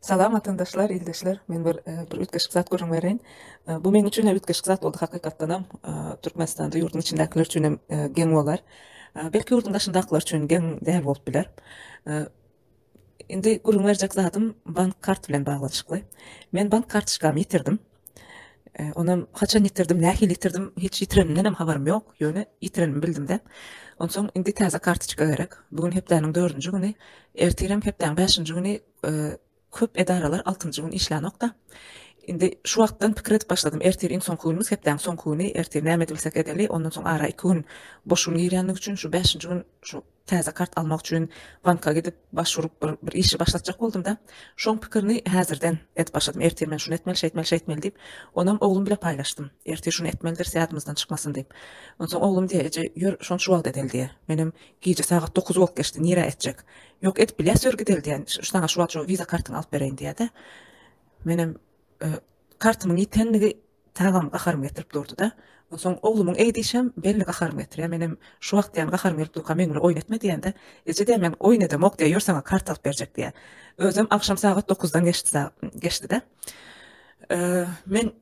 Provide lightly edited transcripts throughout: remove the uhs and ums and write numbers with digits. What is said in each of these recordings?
Salam vatandaşlar, ildeşler. Men bir ütkeşik zat görüň bereň. Bu men üçin ütkeşik zat boldy hakykatdanam. Türkmenistanda yurdun içindekiler üçin geň bolar. Belki yurdun daşyndakylar üçin geň däl bolup biler. Indi görüň berjek zatym bank kart bilen baglanşykly. Men bank kartçykamy yitirdim. Onam haçan yitirdim, nähil yitirdim, hiç yitirenimden habarym ýok. Ýöne yitirenimi bildim de. Onsoň indi täze karty çyka gerek. Bugün hepdäniň 4-nji güni, ertirem hepdäniň 5-nji güni köp edaralar 6-njy gün işlänokda. Indi şu wagtdan pikir etip başladım. Ertiriň soňky günimiz hepdäniň soňky güni, ertir näme bilsek edeli, ondan soň ara 2 gün boşun ýeränlik üçin şu 5-nji gün şu täze kart almak üçin banka gidip başvurup bir işi başlatjak boldum da. Şoň pikirini häzirden etip başladım. Ertir men şunu etmeli diýip, onam oglum bile paýlaşdym. Ertir şunu etmelidir, säýatymyzdan çykmasyn diýip. Ondan soň oglum diýeje, "Ýör, şonu şu wagt edel" diýe. Menim gije saat 9 bolup geçdi, nire etjek? Yok et bile sörgidel diýen. Şuňa şu wagt şu viza kartyny alyp bereň diýdi. Menim kartymyň ýitenligi tagam gaharym getirip durdy da. Onsoň oglumyň eýdişem belli gaharym getirýär. Menim şu wagt ýan gaharym gelip durýan meňle oýnatma diýende, "Eje men oýnadym, ok diýär, ýör saňa kart alyp berjek" diýär. Özüm akşam saat 9-dan geçdi de. Men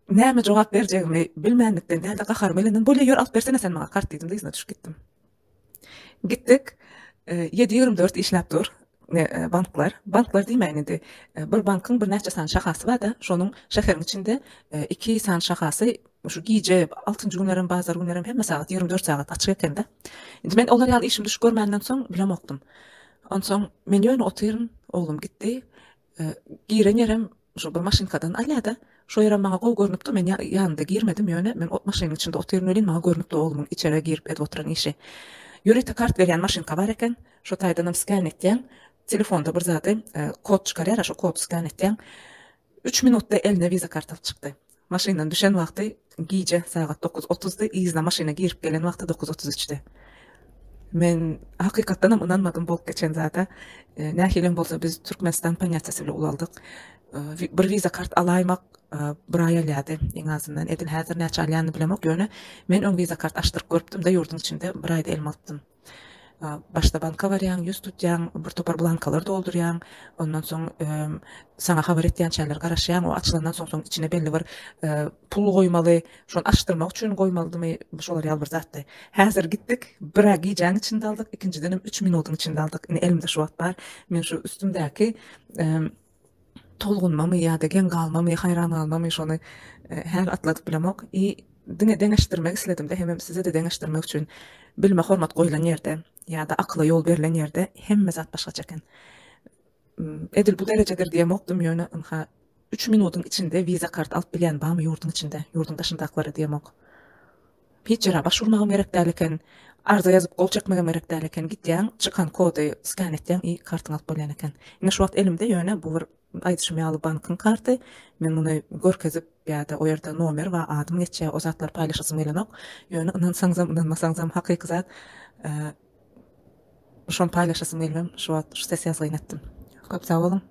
näme jogap berjegimi bilmänlikden däl gaharym elinden "Bolýa ýör alyp bersene sen maňa kart" diýdim de izine düşüp gitdim. Gittik. 7-24 işläp dur. Banklar diýmeýin indi. Bir bankyň bir näçe san şahasy bar da, şonuň şäheriň içinde 2 san şahasy şu gije 6-njy günlerim, bazar günlerim hemme saat 24 saat açyk eken de. Indi men olar ýaly işim düş görmänden soň bilemokdum. Onsoň men ýöne oturym, oglum gitdi. Giren ýerem şu bir maşynkadan alýada. Şo ýere maňa gowy görnüpdi, men ýanynda girmedim ýöne. Men maşynyň içinde oturym ölen maňa görnüpdi oglumyň içeri girip edip oturan işi. Ýörete kart berýän maşynka bar eken, şo taýdanam skan etdiň. Telefonda bir zady kod çykarýar, şo kod skan etdiň. 3 minutda eline viza kart alyp çykdy. Maşynadan düşen wagty gije saat 9:30-da, izna maşyna girip gelen wagty 9:33-de. Men hakykatdanam inanmadym bolup geçen zata. Nähilem bolsa biz Türkmenistan paňatçysy bilen ulaldyk. Bir viza kart alaýmak bir ay alýady. Eň azyndan edil häzir näçe alýany bilemok ýöne. Men öň viza kart açdyryp görüpdim de ýurdun içinde bir aýda elim alypdym. Başta banka barýan, ýüz tutýan, bir topar blankalar doldurýan, ondan soň saňa habar etýän çäler garaşýan, o açylandan soň içine belli bir pul goýmaly, şonu açdyrmak üçin goýmalydymy, şolar ýaly bir zatdy. Häzir gitdik, bir ay gijeň içinde aldyk, ikincidenim 3 minutyň içinde aldyk. Elimde şu wagt bar, men şu üstümdäki tolgunmamy ýa-da gen galmamy, haýran galmamy şonu her atladyp bilemok. Diňe deňeşdirmek isledim de, hemem size de deňeşdirmek üçin bilme hormat goýulan ýerde ýa-da akla ýol berilen ýerde hemme zat başgaça eken. Edil bu derejede diýemokdum ýöne 3 minutyň içinde viza kart alyp bilýän bamy ýurdun içinde, ýurdun daşyndakylara diýemok. Hiç ýere başvurmagam gerek däl eken, arza ýazyp gol çekmegem gerek däl eken, gitýäň, çykan kody skan etýäň, kartyň alyp bolýan eken. Ine şu wagt elimde ýöne bu bir aýdyşym ýaly bankyň karty. Men muny görkezip ýa-da o ýerde nomer we adym geçýär, o zatlar paýlaşasym gelenok. Ýöne inansaňzam, inanmasaňzam hakyky zat. Şonu paýlaşasym gelmem, şu wagt şu ses ýazgyny etdim. Köp sag bolun.